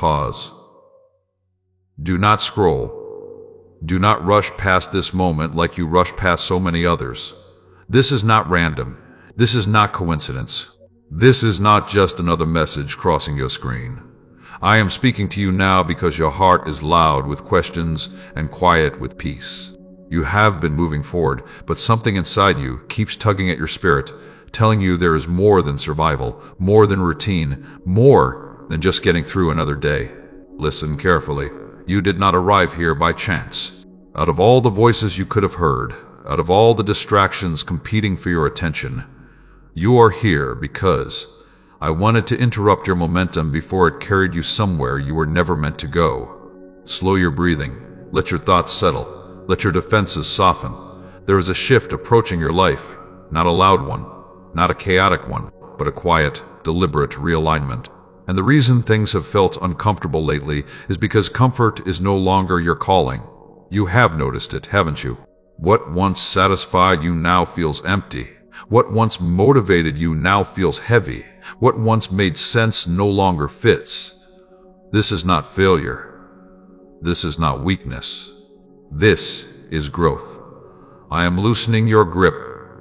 pause. Do not scroll. Do not rush past this moment like you rush past so many others. This is not random. This is not coincidence. This is not just another message crossing your screen. I am speaking to you now because your heart is loud with questions and quiet with peace. You have been moving forward, but something inside you keeps tugging at your spirit, telling you there is more than survival, more than routine, more than just getting through another day. Listen carefully. You did not arrive here by chance. Out of all the voices you could have heard, out of all the distractions competing for your attention, you are here because I wanted to interrupt your momentum before it carried you somewhere you were never meant to go. Slow your breathing. Let your thoughts settle. Let your defenses soften. There is a shift approaching your life, not a loud one, not a chaotic one, but a quiet, deliberate realignment. And the reason things have felt uncomfortable lately is because comfort is no longer your calling. You have noticed it, haven't you? What once satisfied you now feels empty. What once motivated you now feels heavy. What once made sense no longer fits. This is not failure. This is not weakness. This is growth. I am loosening your grip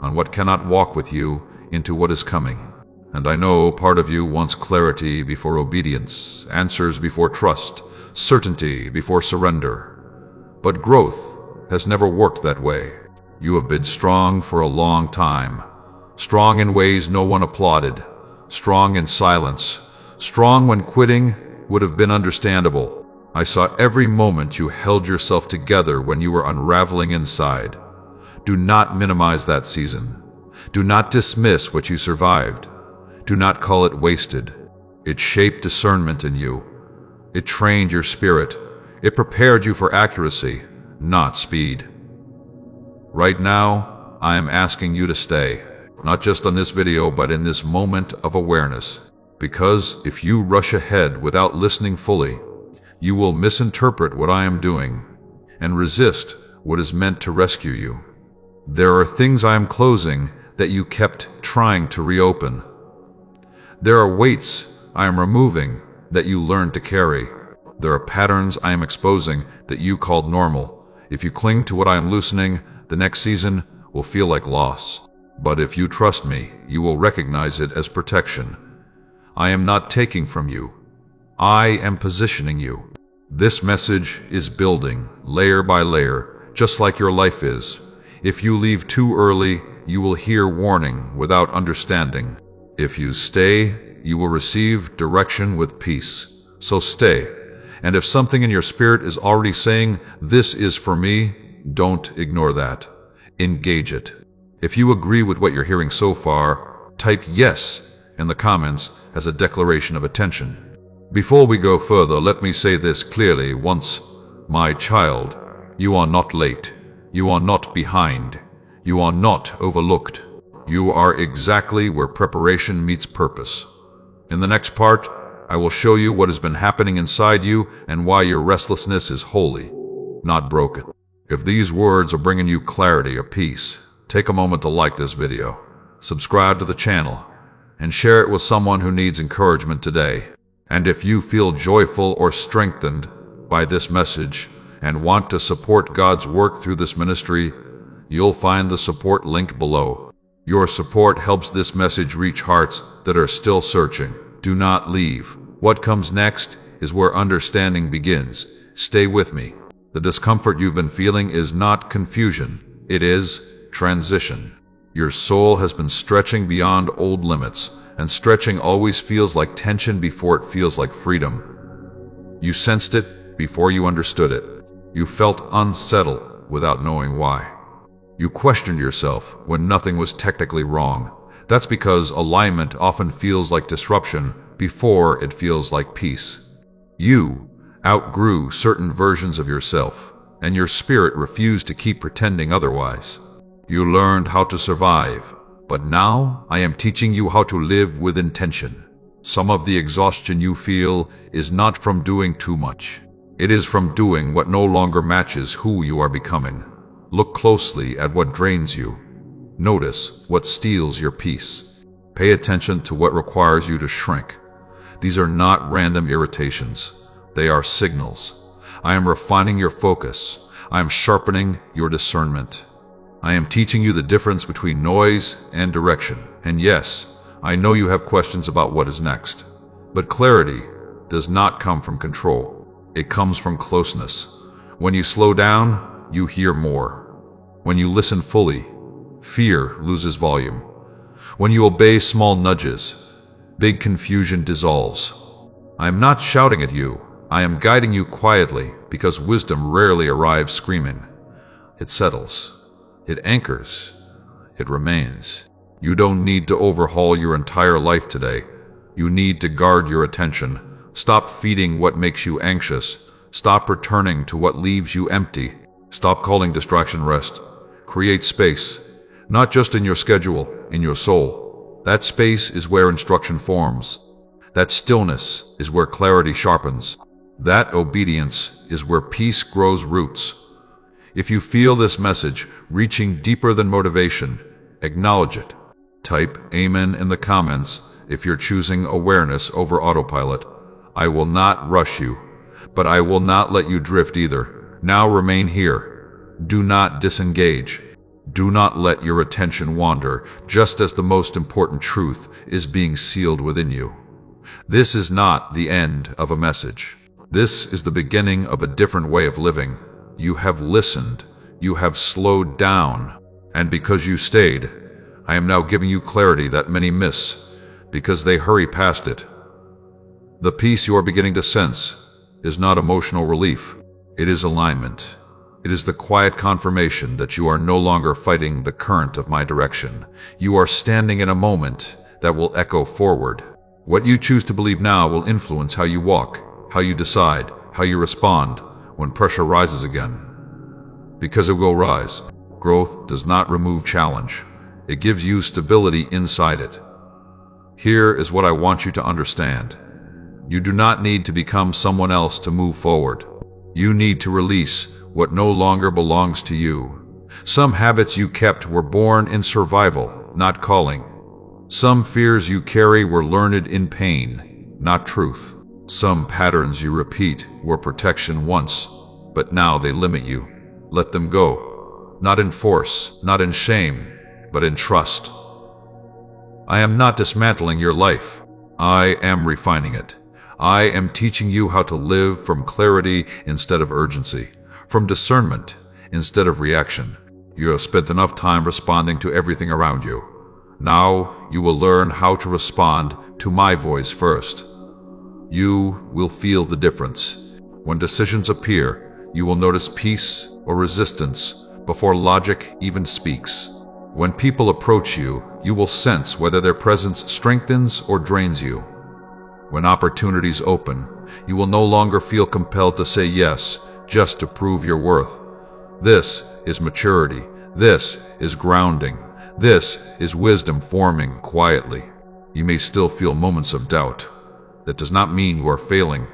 on what cannot walk with you into what is coming. And I know part of you wants clarity before obedience, answers before trust, certainty before surrender. But growth has never worked that way. You have been strong for a long time. Strong in ways no one applauded. Strong in silence. Strong when quitting would have been understandable. I saw every moment you held yourself together when you were unraveling inside. Do not minimize that season. Do not dismiss what you survived. Do not call it wasted. It shaped discernment in you. It trained your spirit. It prepared you for accuracy, not speed. Right now, I am asking you to stay, not just on this video, but in this moment of awareness. Because if you rush ahead without listening fully, you will misinterpret what I am doing and resist what is meant to rescue you. There are things I am closing that you kept trying to reopen. There are weights I am removing that you learned to carry. There are patterns I am exposing that you called normal. If you cling to what I am loosening, the next season will feel like loss. But if you trust me, you will recognize it as protection. I am not taking from you. I am positioning you. This message is building, layer by layer, just like your life is. If you leave too early, you will hear warning without understanding. If you stay, you will receive direction with peace. So stay. And if something in your spirit is already saying, "This is for me," don't ignore that. Engage it. If you agree with what you're hearing so far, type "yes" in the comments as a declaration of attention. Before we go further, let me say this clearly once. My child, you are not late. You are not behind. You are not overlooked. You are exactly where preparation meets purpose. In the next part, I will show you what has been happening inside you and why your restlessness is holy, not broken. If these words are bringing you clarity or peace, take a moment to like this video, subscribe to the channel, and share it with someone who needs encouragement today. And if you feel joyful or strengthened by this message and want to support God's work through this ministry, you'll find the support link below. Your support helps this message reach hearts that are still searching. Do not leave. What comes next is where understanding begins. Stay with me. The discomfort you've been feeling is not confusion. It is transition. Your soul has been stretching beyond old limits, and stretching always feels like tension before it feels like freedom. You sensed it before you understood it. You felt unsettled without knowing why. You questioned yourself when nothing was technically wrong. That's because alignment often feels like disruption before it feels like peace. You outgrew certain versions of yourself, and your spirit refused to keep pretending otherwise. You learned how to survive, but now I am teaching you how to live with intention. Some of the exhaustion you feel is not from doing too much. It is from doing what no longer matches who you are becoming. Look closely at what drains you. Notice what steals your peace. Pay attention to what requires you to shrink. These are not random irritations. They are signals. I am refining your focus. I am sharpening your discernment. I am teaching you the difference between noise and direction. And yes, I know you have questions about what is next. But clarity does not come from control. It comes from closeness. When you slow down, you hear more. When you listen fully, fear loses volume. When you obey small nudges, big confusion dissolves. I am not shouting at you. I am guiding you quietly, because wisdom rarely arrives screaming. It settles. It anchors. It remains. You don't need to overhaul your entire life today. You need to guard your attention. Stop feeding what makes you anxious. Stop returning to what leaves you empty. Stop calling distraction rest. Create space, not just in your schedule, in your soul. That space is where instruction forms. That stillness is where clarity sharpens. That obedience is where peace grows roots. If you feel this message reaching deeper than motivation, acknowledge it. Type Amen in the comments if you're choosing awareness over autopilot. I will not rush you, but I will not let you drift either. Now remain here. Do not disengage. Do not let your attention wander, just as the most important truth is being sealed within you. This is not the end of a message. This is the beginning of a different way of living. You have listened. You have slowed down. And because you stayed, I am now giving you clarity that many miss, because they hurry past it. The peace you are beginning to sense is not emotional relief. It is alignment. It is the quiet confirmation that you are no longer fighting the current of my direction. You are standing in a moment that will echo forward. What you choose to believe now will influence how you walk, how you decide, how you respond when pressure rises again. Because it will rise. Growth does not remove challenge. It gives you stability inside it. Here is what I want you to understand. You do not need to become someone else to move forward. You need to release what no longer belongs to you. Some habits you kept were born in survival, not calling. Some fears you carry were learned in pain, not truth. Some patterns you repeat were protection once, but now they limit you. Let them go. Not in force, not in shame, but in trust. I am not dismantling your life. I am refining it. I am teaching you how to live from clarity instead of urgency, from discernment instead of reaction. You have spent enough time responding to everything around you. Now you will learn how to respond to my voice first. You will feel the difference. When decisions appear, you will notice peace or resistance before logic even speaks. When people approach you, you will sense whether their presence strengthens or drains you. When opportunities open, you will no longer feel compelled to say yes just to prove your worth. This is maturity. This is grounding. This is wisdom forming quietly. You may still feel moments of doubt. That does not mean you are failing.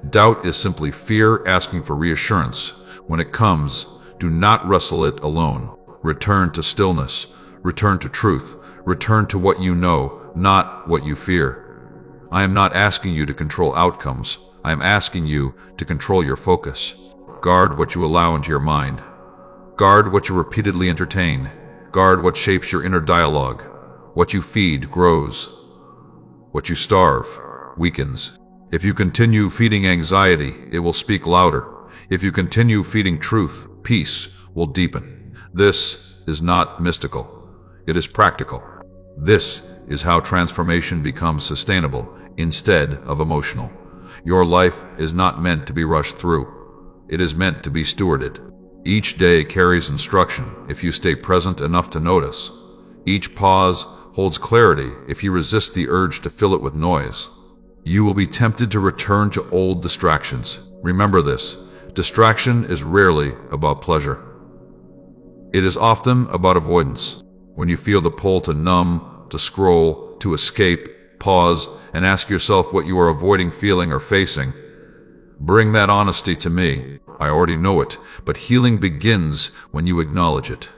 Doubt is simply fear asking for reassurance. When it comes, do not wrestle it alone. Return to stillness. Return to truth. Return to what you know, not what you fear. I am not asking you to control outcomes. I am asking you to control your focus. Guard what you allow into your mind. Guard what you repeatedly entertain. Guard what shapes your inner dialogue. What you feed grows. What you starve weakens. If you continue feeding anxiety, it will speak louder. If you continue feeding truth, peace will deepen. This is not mystical. It is practical. This is how transformation becomes sustainable instead of emotional. Your life is not meant to be rushed through. It is meant to be stewarded. Each day carries instruction if you stay present enough to notice. Each pause holds clarity if you resist the urge to fill it with noise. You will be tempted to return to old distractions. Remember this, distraction is rarely about pleasure. It is often about avoidance. When you feel the pull to numb, to scroll, to escape, pause and ask yourself what you are avoiding feeling or facing. Bring that honesty to me. I already know it, but healing begins when you acknowledge it.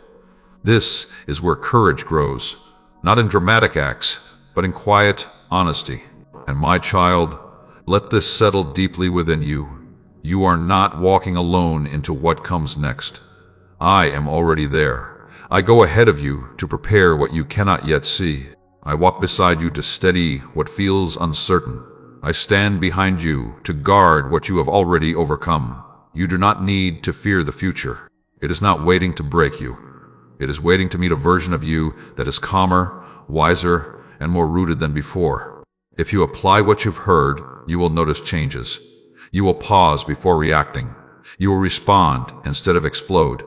This is where courage grows, not in dramatic acts, but in quiet honesty. And my child, Let this settle deeply within you. You are not walking alone into what comes next. I am already there. I go ahead of you to prepare what you cannot yet see. I walk beside you to steady what feels uncertain. I stand behind you to guard what you have already overcome. You do not need to fear the future. It is not waiting to break you. It is waiting to meet a version of you that is calmer, wiser, and more rooted than before. If you apply what you've heard, you will notice changes. You will pause before reacting. You will respond instead of explode.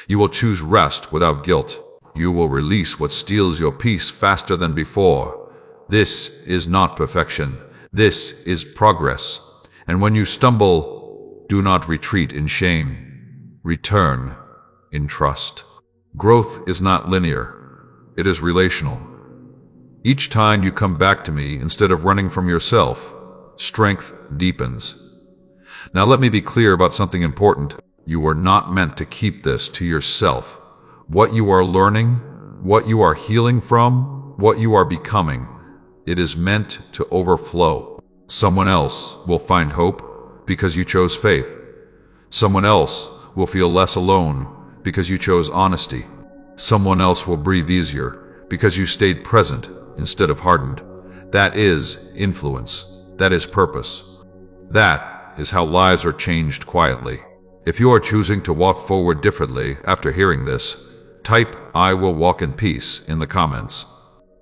You will choose rest without guilt. You will release what steals your peace faster than before. This is not perfection. This is progress. And when you stumble, do not retreat in shame. Return in trust. Growth is not linear. It is relational. Each time you come back to me instead of running from yourself, strength deepens. Now let me be clear about something important. You are not meant to keep this to yourself. What you are learning, what you are healing from, what you are becoming, it is meant to overflow. Someone else will find hope because you chose faith. Someone else will feel less alone because you chose honesty. Someone else will breathe easier because you stayed present instead of hardened. That is influence. That is purpose. That is how lives are changed quietly. If you are choosing to walk forward differently after hearing this, type "I will walk in peace" in the comments.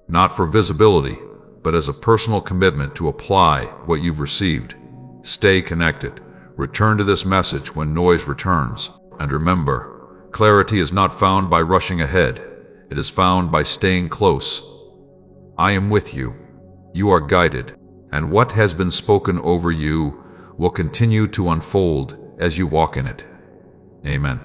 Not for visibility, but as a personal commitment to apply what you've received. Stay connected. Return to this message when noise returns. And remember, clarity is not found by rushing ahead. It is found by staying close. I am with you. You are guided. And what has been spoken over you will continue to unfold as you walk in it. Amen.